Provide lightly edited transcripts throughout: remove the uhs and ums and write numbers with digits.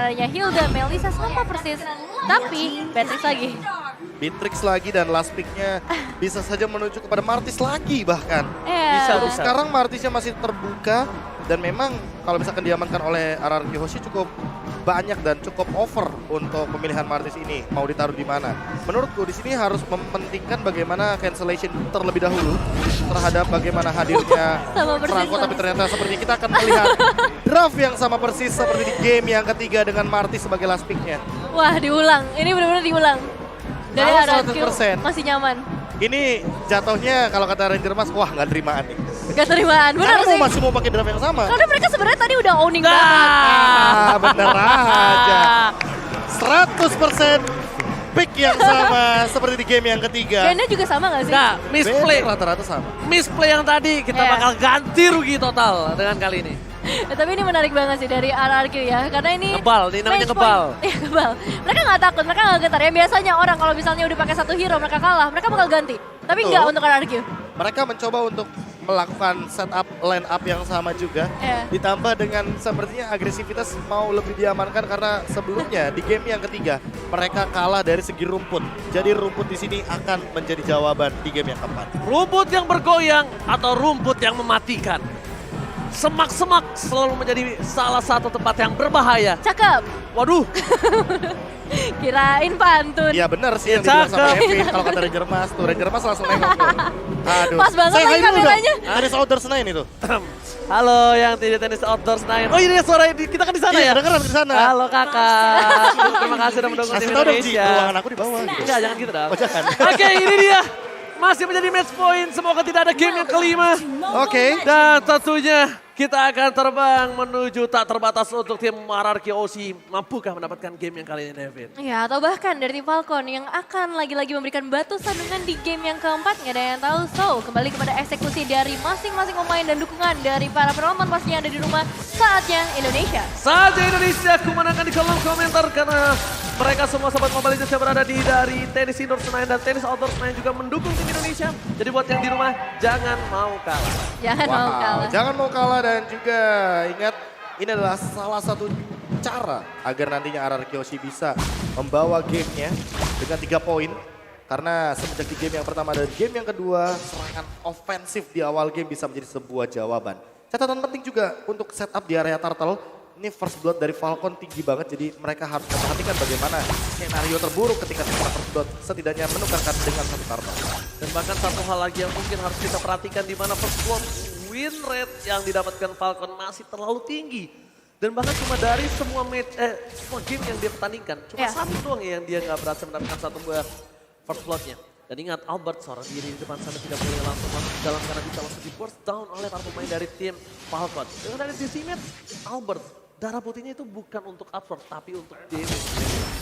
adanya Hilda, Melissa sama persis. Tapi Beatrix lagi. Beatrix lagi dan last pick-nya bisa saja menuju kepada Martis lagi bahkan. Iya. Untuk sekarang Martisnya masih terbuka dan memang kalau misalkan diamankan oleh RRQ Hoshi cukup banyak dan cukup over untuk pemilihan Martis ini mau ditaruh di mana. Menurutku di sini harus mementingkan bagaimana cancellation terlebih dahulu terhadap bagaimana hadirnya Sama persis Franco, tapi lagi. ternyata seperti kita akan melihat draft yang sama persis seperti di game yang ketiga dengan Martis sebagai last pick-nya. Wah diulang, ini benar-benar diulang. Dari Kalau RRQ 100%. masih nyaman. Ini jatuhnya kalau kata Ranger Mas, wah nggak terimaan nih. Gak terimaan, benar Karena sih. masih mau pakai draft yang sama. Karena mereka sebenarnya tadi udah owning banget. Ah, bener aja. 100% pick yang sama seperti di game yang ketiga. Bandnya juga sama gak sih? Enggak, misplay. Beda rata-rata sama. Misplay yang tadi kita Iya. bakal ganti rugi total dengan kali ini. Tapi ini menarik banget sih dari RRQ ya, karena ini Ngebal, ini namanya range ngebal. point. Iya ngebal. Mereka nggak takut, mereka nggak gentar. Ya biasanya orang kalau misalnya udah pakai satu hero mereka kalah, mereka bakal ganti. Tapi Betul. nggak untuk RRQ. Mereka mencoba untuk melakukan setup line up yang sama juga. Iya. Ditambah dengan sepertinya agresivitas mau lebih diamankan karena sebelumnya di game yang ketiga mereka kalah dari segi rumput. Jadi rumput di sini akan menjadi jawaban di game yang keempat. Rumput yang bergoyang atau rumput yang mematikan. Semak-semak selalu menjadi salah satu tempat yang berbahaya. Cakep. Waduh, Kirain pantun. Iya benar sih yang Ya, dibilang sama cakep. Evin kalau kata Ranger Mas tuh. Ranger Mas langsung nengok tuh. Aduh. Pas banget Say lagi hi dulu dong. kameranya. Tenis Outdoor Senayan itu. halo yang tidak tenis outdoor Senayan. Oh ini suara kita kan di sana Iya, ya? dengeran di sana. Halo kakak, terima kasih sudah mendukung Kasih tim tau dong Ji, Indonesia. ruangan aku di bawah. Gitu. Enggak, jangan gitu dong. Oh jangan. Oke, ini dia. Masih menjadi match point. Semoga tidak ada game yang kelima. Oke. Dan tentunya kita akan terbang menuju tak terbatas untuk tim RRQ OC. Mampukah mendapatkan game yang kali ini, Devin? Ya, atau bahkan dari tim Falcon yang akan lagi-lagi memberikan batu sandungan di game yang keempat, nggak ada yang tahu. So, kembali kepada eksekusi dari masing-masing pemain dan dukungan dari para penonton pastinya ada di rumah. Saatnya Indonesia. Saatnya Indonesia kumenangkan di kolom komentar karena mereka semua sobat Mobile Legends yang berada di dari tenis indoor Senayan dan tenis outdoor Senayan juga mendukung tim Indonesia. Jadi buat yang di rumah jangan mau kalah. Jangan mau kalah. Jangan mau kalah dan juga ingat ini adalah salah satu cara agar nantinya RRQ Hoshi bisa membawa gamenya dengan 3 poin. Karena semenjak di game yang pertama dan game yang kedua, serangan ofensif di awal game bisa menjadi sebuah jawaban. Catatan penting juga untuk setup di area turtle. Ini first blood dari Falcon tinggi banget, jadi mereka harus memperhatikan bagaimana skenario terburuk ketika setelah first blood setidaknya menukarkan dengan satu turtle. Dan bahkan satu hal lagi yang mungkin harus kita perhatikan di mana first blood win rate yang didapatkan Falcon masih terlalu tinggi. Dan bahkan cuma dari semua semua game yang dia pertandingkan, cuma Ya. satu doang yang dia nggak berhasil mendapatkan satu buah first bloodnya. Dan ingat Albert seorang diri di depan sana tidak boleh langsung masuk ke dalam karena bisa langsung di burst down oleh para pemain dari tim Falcon. Dengan dari decimet, Albert darah putihnya itu bukan untuk absorb tapi untuk damage.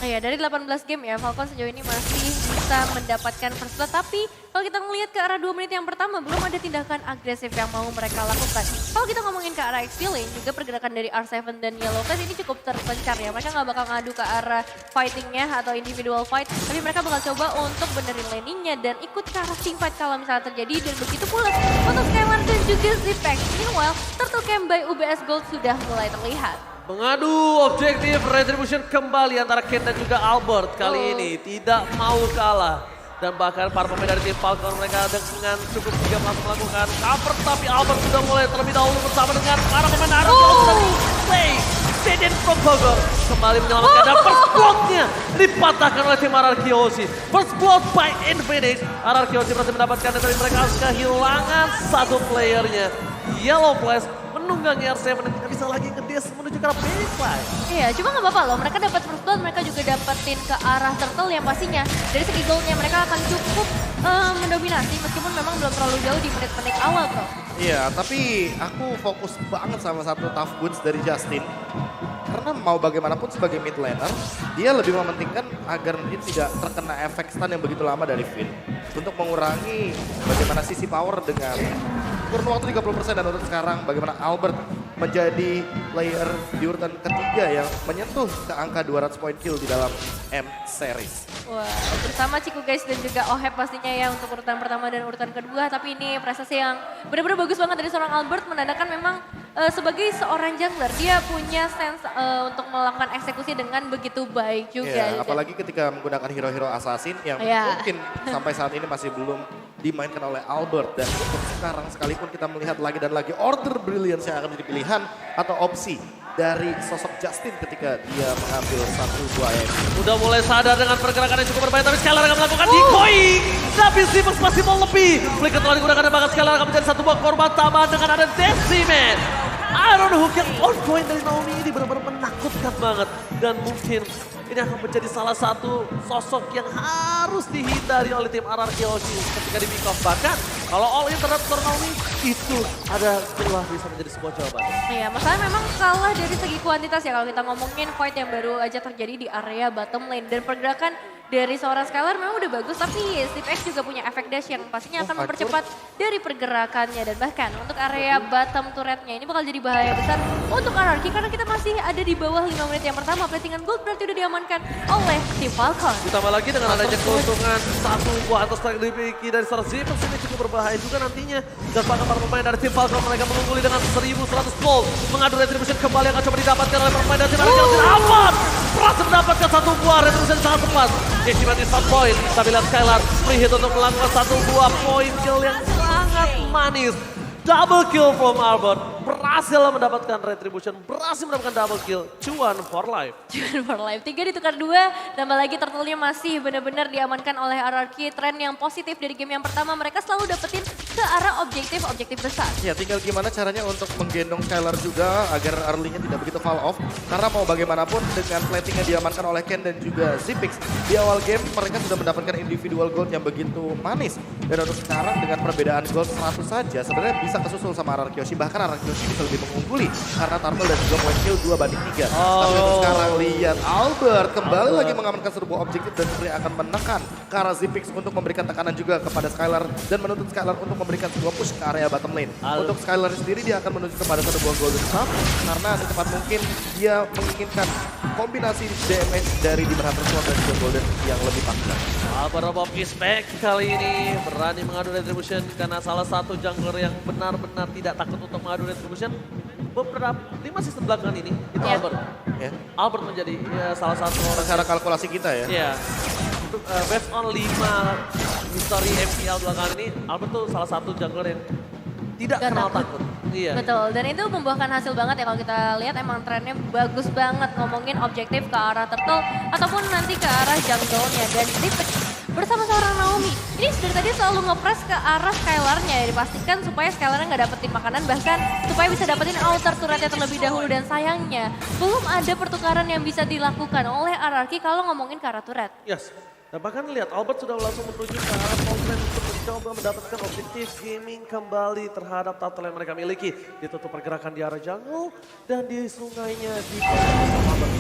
Iya, dari 18 game ya, Falcon sejauh ini masih bisa mendapatkan first blood. Tapi kalau kita ngelihat ke arah 2 menit yang pertama, belum ada tindakan agresif yang mau mereka lakukan. Kalau kita ngomongin ke arah XP lane, juga pergerakan dari R7 dan Yellow Class ini cukup terpencar ya. Mereka nggak bakal ngadu ke arah fightingnya atau individual fight, tapi mereka bakal coba untuk benerin laningnya dan ikut ke arah team fight kalau misalnya terjadi. Dan begitu pula untuk Skyward dan juga Zipex. Meanwhile, Turtle Camp by UBS Gold sudah mulai terlihat. Mengadu objektif retribution kembali antara Ken dan juga Albert kali ini tidak mau kalah. Dan bahkan para pemain dari tim Falcon mereka dengan cukup sigap langsung melakukan cover. Tapi Albert sudah mulai terlebih dahulu bersama dengan para pemain RRQ sudah play. Zeden from Bogor kembali menyelamatkan dan first blood-nya dipatahkan oleh tim RRQ OC. First blood by Infinite. RRQ OC berhasil mendapatkan dan tapi mereka harus kehilangan satu playernya. Yellow Flash menunggangi R7 dan tidak bisa lagi ngedes menuju ke arah baseline. Iya, cuma nggak apa-apa loh. Mereka dapat first blood, mereka juga dapetin ke arah turtle yang pastinya dari segi goalnya mereka akan cukup mendominasi meskipun memang belum terlalu jauh di menit-menit awal, bro. Iya, tapi aku fokus banget sama satu tough boots dari Justin. Karena mau bagaimanapun sebagai mid laner, dia lebih mementingkan agar dia tidak terkena efek stun yang begitu lama dari Finn. Untuk mengurangi bagaimana sisi power dengan kurun waktu 30% dan untuk sekarang bagaimana Albert menjadi player di urutan ketiga yang menyentuh ke angka 200 poin kill di dalam M Series. Wah, bersama Ciku guys dan juga Oheb pastinya ya untuk urutan pertama dan urutan kedua. Tapi ini prestasi yang benar-benar bagus banget dari seorang Albert, menandakan memang sebagai seorang jungler dia punya sense untuk melakukan eksekusi dengan begitu baik juga. Ya, apalagi ketika menggunakan hero-hero assassin yang mungkin sampai saat ini masih belum dimainkan oleh Albert. Dan untuk sekarang sekalipun kita melihat lagi dan lagi Order Brilliance yang akan menjadi pilihan atau opsi dari sosok Justin ketika dia mengambil satu buah yang Udah mulai sadar dengan pergerakan yang cukup berbahaya, tapi Skylar akan melakukan decoy. Tapi Zipex masih mau lebih. Flicker telah digunakan dan bahkan Skylar akan menjadi satu buah korban tambahan dengan ada Deciman. Iron Hook yang on point dari Naomi ini benar-benar menakutkan banget. Dan mungkin ini akan menjadi salah satu sosok yang harus dihindari oleh tim RRQ ketika di pick off. Bahkan kalau all in terhadap Naomi itu ada celah bisa menjadi sebuah jawaban. Iya, masalahnya memang kalah dari segi kuantitas ya kalau kita ngomongin fight yang baru aja terjadi di area bottom lane. Dan pergerakan dari seorang Skylar memang udah bagus, tapi Steve X juga punya efek dash yang pastinya akan mempercepat dari pergerakannya. Dan bahkan untuk area bottom turretnya ini bakal jadi bahaya besar untuk RRQ karena kita masih ada di bawah 5 menit yang pertama. Platingan gold berarti udah diamankan oleh tim Falcon. Ditambah lagi dengan adanya keuntungan satu buah atau strike dimiliki dari seorang Zipex ini cukup berbahaya juga nantinya. Dan bahkan para pemain dari tim Falcon mereka mengungguli dengan 1100 gold. Mengadu retribution kembali akan coba didapatkan oleh pemain dari tim RRQ. Aman! Berhasil mendapatkan satu buah retribution sangat tepat. Estimasi start point, tapi lihat Skylar free hit untuk melakukan satu buah point kill yang sangat manis. Double kill from Albert, berhasil mendapatkan retribution, berhasil mendapatkan double kill, cuan for life. Cuan for life, 3 ditukar 2, tambah lagi turtle-nya masih benar-benar diamankan oleh RRQ. Tren yang positif dari game yang pertama, mereka selalu dapetin ke arah objektif besar. Ya, tinggal gimana caranya untuk menggendong Skylar juga agar early-nya tidak begitu fall off. Karena mau bagaimanapun dengan plating yang diamankan oleh Ken dan juga Zipex, di awal game mereka sudah mendapatkan individual gold yang begitu manis. Dan untuk sekarang dengan perbedaan gold 100 saja, sebenarnya bisa kesusul sama RRQ. Bahkan RRQ bisa lebih mengungguli karena Turtle dan juga point kill 2-3. Tapi untuk sekarang lihat Albert kembali lagi mengamankan sebuah objektif dan sebenarnya akan menekan ke arah Zipex untuk memberikan tekanan juga kepada Skylar dan menuntut Skylar untuk memberikan sebuah push ke area bottom lane. Untuk Skylar sendiri dia akan menuju kepada satu buah golden staff karena secepat mungkin dia menginginkan kombinasi damage dari Demon Hunter Sword dan juga golden yang lebih pasti. Albert Bob is back kali ini berani mengadu retribution karena salah satu jungler yang benar-benar tidak takut untuk mengadu retribution. Beberapa 5 season belakangan ini itu Albert. Ya. Albert menjadi salah satu orang Secara kalkulasi kita ya. Iya. Untuk based on 5 history MPL belakangan ini, Albert tuh salah satu jungler yang tidak kenal takut. Iya. Betul, dan itu membuahkan hasil banget ya kalau kita lihat emang trennya bagus banget ngomongin objektif ke arah turtle ataupun nanti ke arah jungle-nya. Dan Zipex bersama seorang Naomi, ini dari tadi selalu nge-press ke arah Skylar-nya ya, dipastikan supaya Skylar-nya nggak dapetin makanan, bahkan supaya bisa dapetin outer turretnya terlebih dahulu. Dan sayangnya belum ada pertukaran yang bisa dilakukan oleh RRQ kalau ngomongin ke arah turret. Yes. Dan bahkan lihat Albert sudah langsung menuju ke arah Falcon untuk mencoba mendapatkan objektif gaming kembali terhadap turtle yang mereka miliki. Ditutup pergerakan di arah jungle dan di sungainya di Albert.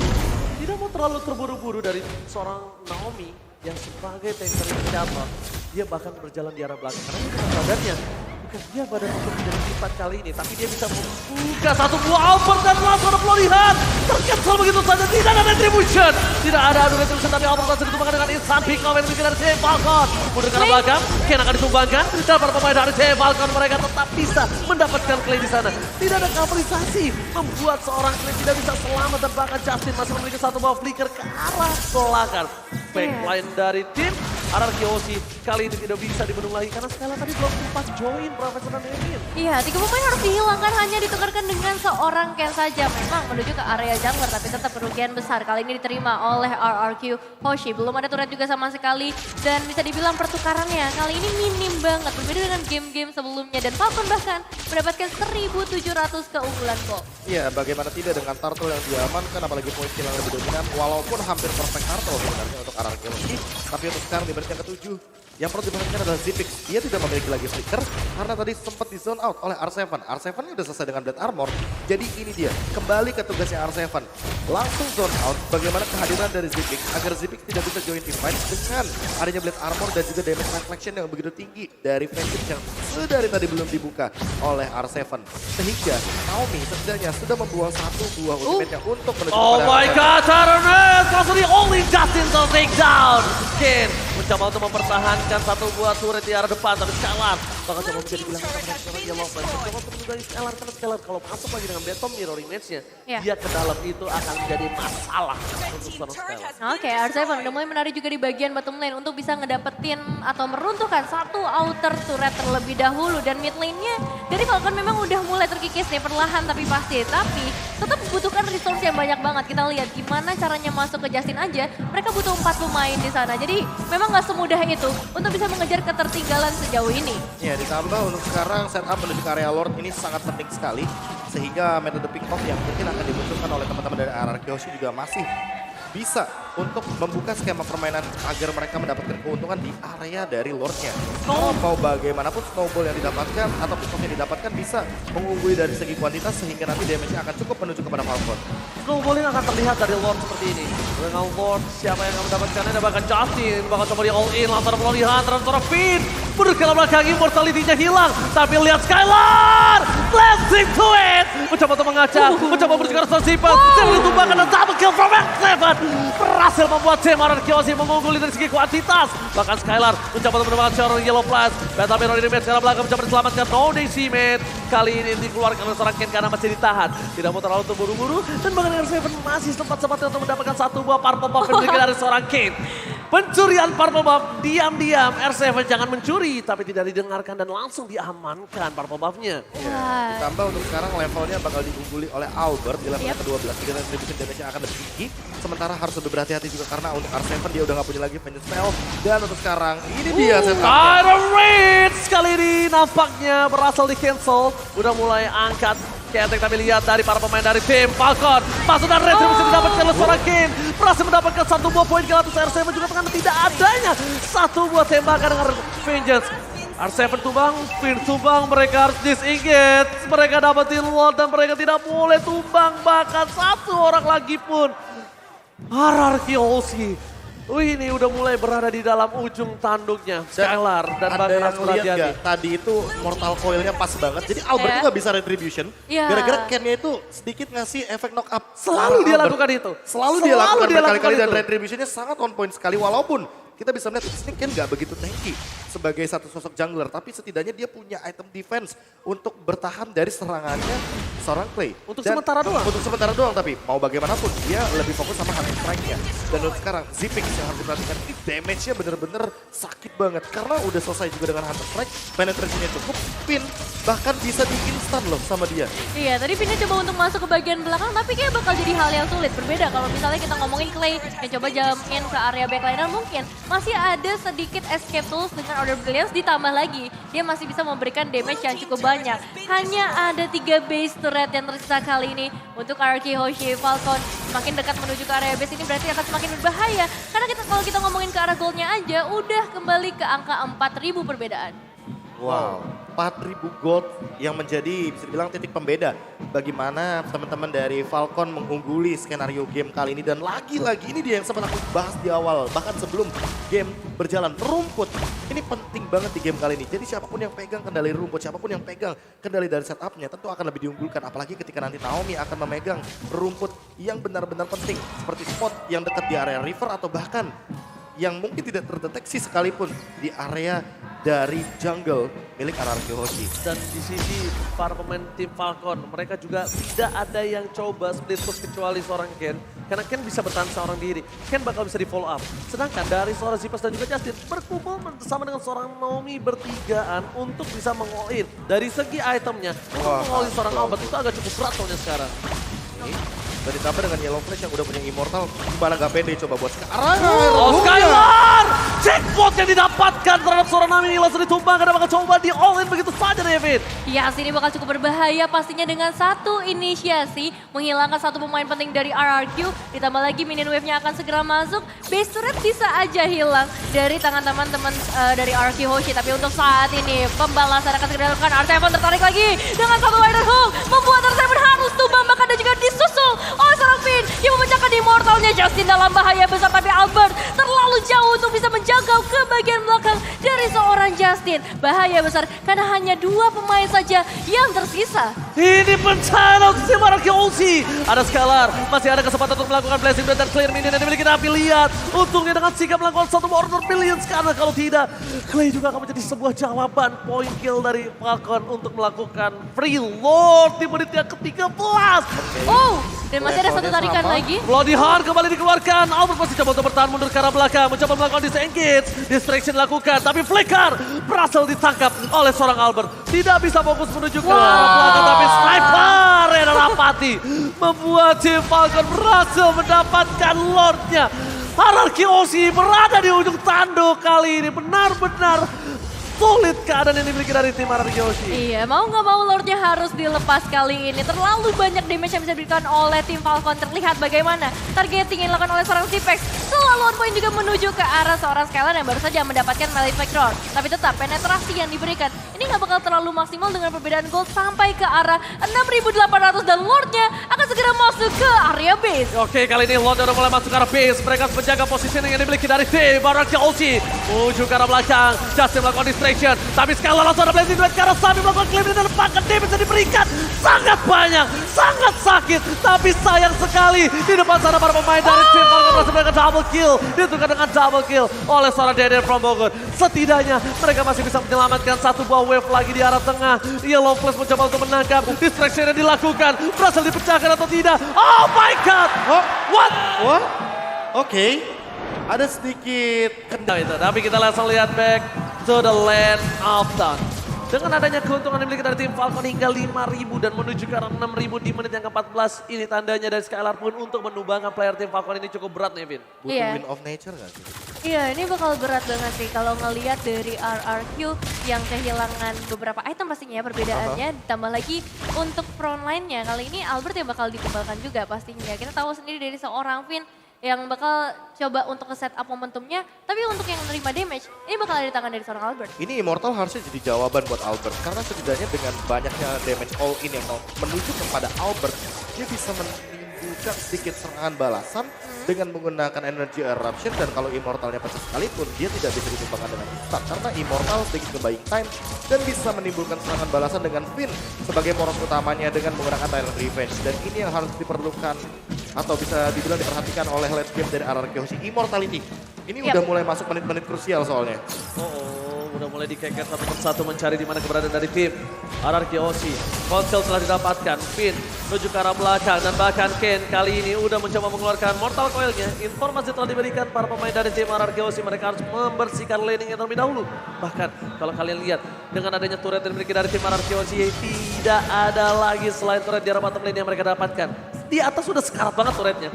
Tidak mau terlalu terburu-buru dari seorang Naomi yang sebagai tanker yang jatuh. Dia bahkan berjalan di arah belakang karena itu badannya. Bukan dia badan untuk menjadi sifat kali ini, tapi dia bisa membuka satu buah Albert dan langsung ada pelarian. Tercancel begitu saja, tidak ada retribution. Tidak ada adu retribution, tapi Albert langsung ditumbangkan dengan instant pick off yang dari CF Falcon. Mundur ke arah belakang, Ken akan ditumbangkan. Dan para pemain dari CF Falcon mereka tetap bisa mendapatkan clay di sana. Tidak ada coverisasi, membuat seorang clay tidak bisa selamat dan bahkan Justin masih memiliki satu buah flicker ke arah belakang. Backline dari tim RRQ kali ini tidak bisa dibendung lagi karena Skylar tadi belum sempat join Profesor dan Emin. Iya, 3 pemain harus dihilangkan, hanya ditukarkan dengan seorang Ken saja. Memang menuju ke area jungler, tapi tetap kerugian besar. Kali ini diterima oleh RRQ Hoshi. Belum ada turret juga sama sekali. Dan bisa dibilang pertukarannya kali ini minim banget. Berbeda dengan game-game sebelumnya. Dan Falcon bahkan mendapatkan 1.700 keunggulan kok. Iya, bagaimana tidak dengan Turtle yang diamankan, apalagi point kill yang lebih dominan. Walaupun hampir perfect Turtle sebenarnya untuk RRQ. Tapi untuk sekarang di menit yang ke-7, Yang perlu diperhatikan adalah Zipix. Dia tidak memiliki lagi flicker karena tadi sempat di zone out oleh R7. R7 ini udah selesai dengan Blade Armor. Jadi ini dia, kembali ke tugasnya R7. Langsung zone out, bagaimana kehadiran dari Zipix agar Zipix tidak bisa join team fight dengan adanya Blade Armor dan juga damage reflection yang begitu tinggi dari Vengeance yang sedari tadi belum dibuka oleh R7. Sehingga Naomi setidaknya sudah membuang satu buah ultimate-nya untuk menuju Oh kepada my R7. god, Tyrannus langsung di all in Justin to take down. Ken mencoba untuk mempertahankan satu buah turret di arah depan, tapi Skylar bakal coba menjadi bilang seorang Yellow Flash. Mencoba untuk menunggangi Skylar, karena Skylar kalau masuk lagi dengan Betom mirror image-nya, dia ke dalam itu akan menjadi masalah untuk seorang Skylar. Oke, R7 udah mulai menarik juga di bagian bottom lane untuk bisa ngedapetin atau meruntuhkan satu outer turret terlebih dahulu. Dan mid lane-nya dari Falcon memang udah mulai terkikis nih perlahan tapi pasti. Tapi tetap membutuhkan resource yang banyak banget. Kita lihat gimana caranya masuk ke Justin aja, mereka butuh 4 pemain di sana. Jadi memang nggak semudah itu untuk bisa mengejar ketertinggalan sejauh ini. Ya, ditambah untuk sekarang setup menuju ke area Lord ini sangat penting sekali. Sehingga metode pick off yang mungkin akan dimunculkan oleh teman-teman dari RRQ juga masih bisa untuk membuka skema permainan agar mereka mendapatkan keuntungan di area dari Lordnya. Mau bagaimanapun snowball yang didapatkan atau pick off yang didapatkan bisa mengungguli dari segi kuantitas sehingga nanti damage-nya akan cukup menuju kepada Falcon. Snowballing akan terlihat dari Lord seperti ini. Dengan Lord, siapa yang akan mendapatkannya? Ada bahkan Justin, bakal coba di all in, langsung ada pelolihan, transfer Finn. Berkala belakang, immortality-nya hilang. Tapi lihat Skylar, glancing to it. Mencoba untuk mengaca, mencoba menuju ke arah Zipas. Jangan ditumbangkan dan double kill from X7. Berhasil membuat tim RRQ mengungguli dari segi kuantitas. Bahkan Skylar mencoba untuk mendapatkan seorang Yellow Flash. Beta Mirror ini sekarang belakang mencoba diselamatkan. No DC mate. Kali ini dikeluarkan oleh seorang Ken karena masih ditahan. Tidak mau terlalu terburu-buru. Dan bahkan R7 masih sempat-sempatnya untuk mendapatkan satu buah purple buff yang diberikan dari seorang Ken. Pencurian purple buff, diam-diam R7 jangan mencuri, tapi tidak didengarkan dan langsung diamankan purple buff-nya. Ya, ditambah untuk sekarang levelnya bakal diungguli oleh Albert di level ke-12. Jadi retribution damage-nya akan lebih tinggi. Sementara harus lebih berhati-hati juga karena untuk R7 dia udah gak punya lagi Vengeance Spell. Dan untuk sekarang ini dia setupnya. Iron Raids kali ini nampaknya berhasil di cancel. Udah mulai angkat Ketek, tapi lihat dari para pemain dari tim Falcon. Masuk dan retribution didapatkan oleh seorang Ken. Berhasil mendapatkan satu buah poin ke atas R7 juga dengan tidak adanya satu buah tembakan dengan Vengeance. R7 tumbang, Finn tumbang, mereka harus disengage. Mereka dapetin Lord dan mereka tidak boleh tumbang. Bahkan satu orang lagi pun. RRQ Aussie. Ini udah mulai berada di dalam ujung tanduknya. Skylar dan ada yang Bakras lihat gak? Tadi itu Mortal Coil-nya pas banget. Jadi Albert tuh gak bisa retribution. Gara-gara Ken-nya itu sedikit ngasih efek knock up. Selalu dia lakukan itu. Selalu dia lakukan berkali-kali dan retribution-nya sangat on point sekali. Walaupun kita bisa melihat di sini Ken gak begitu tanky sebagai satu sosok jungler. Tapi setidaknya dia punya item defense untuk bertahan dari serangannya seorang Clay. Untuk sementara doang. Untuk sementara doang, tapi mau bagaimanapun dia lebih fokus sama hunting strike-nya. Dan untuk sekarang Zipix yang harus diperhatikan ini damage-nya bener-bener sakit banget. Karena udah selesai juga dengan hunter strike, penetration-nya cukup, Finn bahkan bisa di-instan loh sama dia. Iya, tadi Finnnya coba untuk masuk ke bagian belakang, tapi kayak bakal jadi hal yang sulit. Berbeda kalau misalnya kita ngomongin Clay yang coba jump in ke area backliner, mungkin masih ada sedikit escape tools dengan Order Brilliance, ditambah lagi dia masih bisa memberikan damage yang cukup banyak. Hanya ada 3 base turret yang tersisa kali ini untuk RRQ Hoshi. Falcon semakin dekat menuju ke area base ini berarti akan semakin berbahaya. Karena kalau kita ngomongin ke arah goldnya aja, udah kembali ke angka 4.000 perbedaan. Wow, 4.000 gold yang menjadi bisa dibilang titik pembeda bagaimana teman-teman dari Falcon mengungguli skenario game kali ini. Dan lagi-lagi ini dia yang sempat aku bahas di awal, bahkan sebelum game berjalan. Rumput, ini penting banget di game kali ini. Jadi siapapun yang pegang kendali rumput, siapapun yang pegang kendali dari setupnya tentu akan lebih diunggulkan. Apalagi ketika nanti Naomi akan memegang rumput yang benar-benar penting. Seperti spot yang dekat di area river atau bahkan yang mungkin tidak terdeteksi sekalipun di area dari jungle milik RRQ Hoshi. Dan di sisi para pemain tim Falcon, mereka juga tidak ada yang coba split push kecuali seorang Ken. Karena Ken bisa bertahan seorang diri, Ken bakal bisa di follow up. Sedangkan dari seorang Zipas dan juga Justin berkumpul bersama dengan seorang Naomi bertigaan untuk bisa meng-all-in. Dari segi itemnya, untuk meng-all-in seorang Albert itu agak cukup berat soalnya sekarang. Dan ditambah dengan Yellow Flash yang udah punya Immortal, gimana gak pede coba buat sekarang. Oh, Skylar! jackpot yang didapatkan terhadap seorang Nami langsung ditumbangkan dan bakal coba di all in begitu saja David. Ya, ini bakal cukup berbahaya pastinya dengan satu inisiasi menghilangkan satu pemain penting dari RRQ. Ditambah lagi minion wave-nya akan segera masuk. Base turret bisa aja hilang dari tangan teman-teman dari RRQ Hoshi. Tapi untuk saat ini pembalasan akan segera dilakukan. R7 tertarik lagi dengan satu rider hook. Membuat R7 harus tumbang bahkan dan juga disusul oleh seorang Finn yang memecahkan immortalnya. Justin dalam bahaya besar tapi Albert terlalu jauh untuk bisa menjangkau ke bagian belakang dari seorang Justin. Bahaya besar karena hanya 2 pemain saja yang tersisa. Ini pencahayaan untuk tim RRQ Hoshi. Ada Scalar, masih ada kesempatan untuk melakukan blessing dan clear minion yang dimiliki. Tapi lihat, untungnya dengan sigap melakukan satu order billions. Karena kalau tidak, Clay juga akan menjadi sebuah jawaban point kill dari Falcon untuk melakukan free lord di menit yang ke-13. Oh, dan masih ada satu tarikan sama. lagi. Bloody Heart kembali dikeluarkan. Albert masih coba untuk bertahan mundur ke arah belakang. Mencoba melakukan disengage. Distraction dilakukan. Tapi Flicker berhasil ditangkap oleh seorang Albert. Tidak bisa fokus menuju ke arah belakang. Tapi sniper yang rapati membuat tim Falcon berhasil mendapatkan Lordnya. RRQ Hoshi berada di ujung tanduk kali ini. Benar-benar sulit keadaan yang dimiliki dari tim RRQ Hoshi. Iya, mau nggak mau Lordnya harus dilepas kali ini. Terlalu banyak damage yang bisa diberikan oleh tim Falcon. Terlihat bagaimana targeting yang dilakukan oleh seorang Zipex. Selalu on point juga menuju ke arah seorang Skylar yang baru saja mendapatkan melee factor. Tapi tetap penetrasi yang diberikan ini nggak bakal terlalu maksimal dengan perbedaan gold sampai ke arah 6.800 dan Lordnya akan segera masuk ke area base. Oke, kali ini Lord udah mulai masuk ke arah base. Mereka harus menjaga positioning yang dimiliki dari tim RRQ Hoshi. Menuju ke arah belakang. Justin melakukan distraction. Tapi sekali langsung ada blessing duet ke arah Sami melakukan claim dan lepaskan damage yang diberikan. Sangat banyak, sangat sakit. Tapi sayang sekali di depan sana para pemain dari tim Falcon berhasil mendapatkan double kill. Ditukar dengan double kill oleh seorang Deden from Bogor. Setidaknya mereka masih bisa menyelamatkan satu buah wave lagi di arah tengah. Yellow Flash mencoba untuk menangkap. Distraction yang dilakukan. Berhasil dipecahkan atau tidak. Oh my god. Oh, What? what? Oke. Ada sedikit Nah, itu. Tapi kita langsung lihat back to the land of Dawn. Dengan adanya keuntungan yang dimiliki dari tim Falcon hingga 5.000 dan menuju ke arah 6.000 di menit yang ke-14. Ini tandanya dari Skylar pun untuk menumbangkan player tim Falcon ini cukup berat nih, Vin. butuh Iya. win of nature gak sih? Iya, ini bakal berat banget sih kalau ngelihat dari RRQ yang kehilangan beberapa item pastinya ya perbedaannya. Ditambah lagi untuk frontline-nya kali ini Albert yang bakal ditumbalkan juga pastinya. Kita tahu sendiri dari seorang Finn yang bakal coba untuk nge-set up momentumnya. Tapi untuk yang menerima damage, ini bakal ada di tangan dari seorang Albert. Ini Immortal harusnya jadi jawaban buat Albert. Karena setidaknya dengan banyaknya damage all in yang menuju kepada Albert, dia bisa menimbulkan sedikit serangan balasan dengan menggunakan energy eruption. Dan kalau Immortalnya pecah sekalipun, dia tidak bisa ditumbangkan dengan instan. Karena Immortal sedikit ke buying time dan bisa menimbulkan serangan balasan dengan Finn sebagai poros utamanya dengan menggunakan Tyrant Revenge. Dan ini yang harus diperlukan atau bisa dibilang diperhatikan oleh late game dari RRQ Hoshi. Immortality. Ini udah mulai masuk menit-menit krusial soalnya. Udah mulai dikeker satu persatu mencari di mana keberadaan dari tim RRQ Hoshi. Konsel telah didapatkan, Finn menuju ke arah belakang dan bahkan Ken kali ini udah mencoba mengeluarkan Mortal Coil-nya. Informasi telah diberikan para pemain dari tim RRQ Hoshi, mereka harus membersihkan laning-nya terlebih dahulu. Bahkan kalau kalian lihat dengan adanya turret yang dimiliki dari tim RRQ Hoshi, tidak ada lagi selain turret di arah bottom lane yang mereka dapatkan. Di atas sudah sekarat banget turretnya.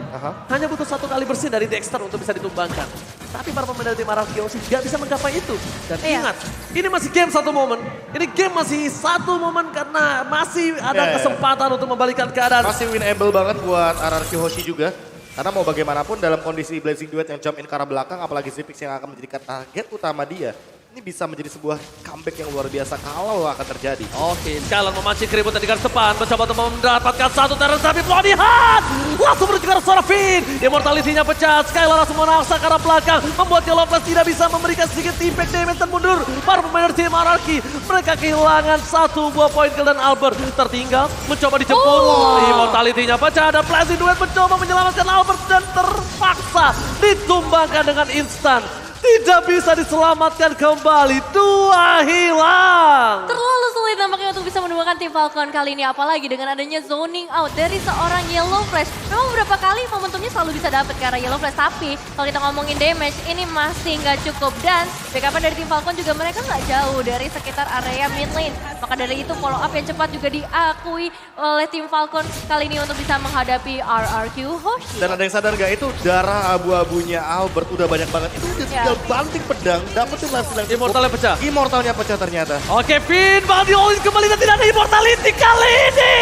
Hanya butuh satu kali bersih dari Dexter untuk bisa ditumbangkan. Tapi para pemain dari tim RRQ Hoshi gak bisa menggapai itu. Dan ingat, ini masih game satu momen. Ini game masih satu momen karena masih ada kesempatan untuk membalikkan keadaan. Masih winable banget buat RRQ Hoshi juga. Karena mau bagaimanapun dalam kondisi Blazing Duet yang jump in ke arah belakang, apalagi Zipix yang akan menjadikan target utama dia. Ini bisa menjadi sebuah comeback yang luar biasa kalau akan terjadi. Oke, Skylar memancing keributan di garis depan, mencoba untuk mendapatkan satu teror, tapi Bloody Heart langsung menuju ke arah seorang Finn. Immortality-nya pecah, Skylar langsung menaksa ke arah belakang, membuat Yellow Flash tidak bisa memberikan sedikit impact damage dan mundur. Para pemain dari tim RRQ, mereka kehilangan satu buah point kill dan Albert tertinggal, mencoba dijemput. Immortality-nya pecah, dan Blazing Duet mencoba menyelamatkan Albert dan terpaksa ditumbangkan dengan instan. Tidak bisa diselamatkan kembali, 2 hilang. Terlalu sulit nampaknya sulit untuk bisa menemukan tim Falcon kali ini. Apalagi dengan adanya zoning out dari seorang Yellow Flash. Memang beberapa kali momentumnya selalu bisa dapat ke arah Yellow Flash. Tapi kalau kita ngomongin damage, ini masih nggak cukup. Dan backupan dari tim Falcon juga mereka nggak jauh dari sekitar area mid lane. Maka dari itu follow up yang cepat juga diakui oleh tim Falcon kali ini untuk bisa menghadapi RRQ Hoshi. Dan ada yang sadar gak itu darah abu-abunya Albert udah banyak banget. Itu udah tinggal banting pedang, dapetin langsung. Immortalnya pecah. Immortalnya pecah ternyata. Oke, Finn bakal di-all-in kembali dan tidak ada immortality kali ini.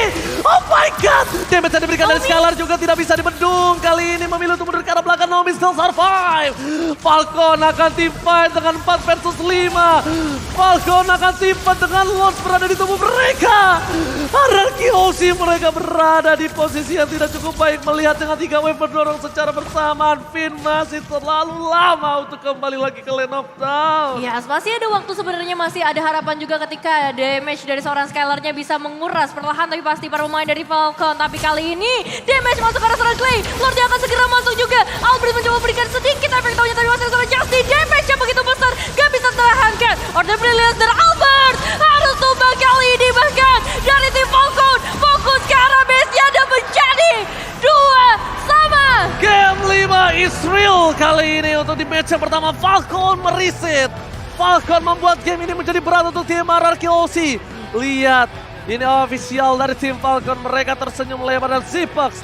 Oh my god. Damage yang diberikan dari Scalar juga tidak bisa dibendung. Kali ini memilih untuk mundur ke arah belakang. Nomi still survive. Falcon akan team fight dengan 4 versus 5. Falcon akan team fight dengan Lord berada di tubuh mereka. RRQ Hoshi mereka berada di posisi yang tidak cukup baik. Melihat dengan 3 wave berdorong secara bersamaan. Finn masih terlalu lama untuk kembali lagi ke lane of down. Ya, masih ada waktu sebenarnya, masih ada harapan juga ketika damage dari seorang Scalar-nya bisa menguras perlahan tapi pasti para pemain dari Falcon. Tapi kali ini damage masuk ke arah seorang Clay. Lordnya akan segera masuk juga. Albert mencoba berikan sedikit efek taunya tapi masih sama Justin. Damage-nya begitu besar, gak bisa tertahankan. Order Brilliance dari Albert harus tumbang kali ini bahkan dari tim Falcon. Fokus ke arah base-nya dan menjadi 2-sama. Game 5 is real kali ini untuk di match yang pertama. Falcon mereset. Falcon membuat game ini menjadi berat untuk tim RRQ Hoshi. Lihat, ini official dari tim Falcon. Mereka tersenyum lebar dan Zipax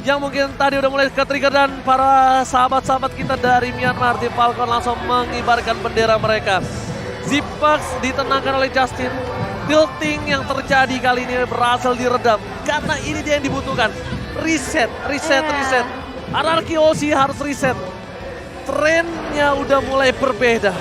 yang mungkin tadi udah mulai ke-trigger dan para sahabat-sahabat kita dari Myanmar. Tim Falcon langsung mengibarkan bendera mereka. Zipax ditenangkan oleh Justin. Tilting yang terjadi kali ini berhasil diredam. Karena ini dia yang dibutuhkan. Reset. RRQ Hoshi harus reset. Trennya udah mulai berbeda.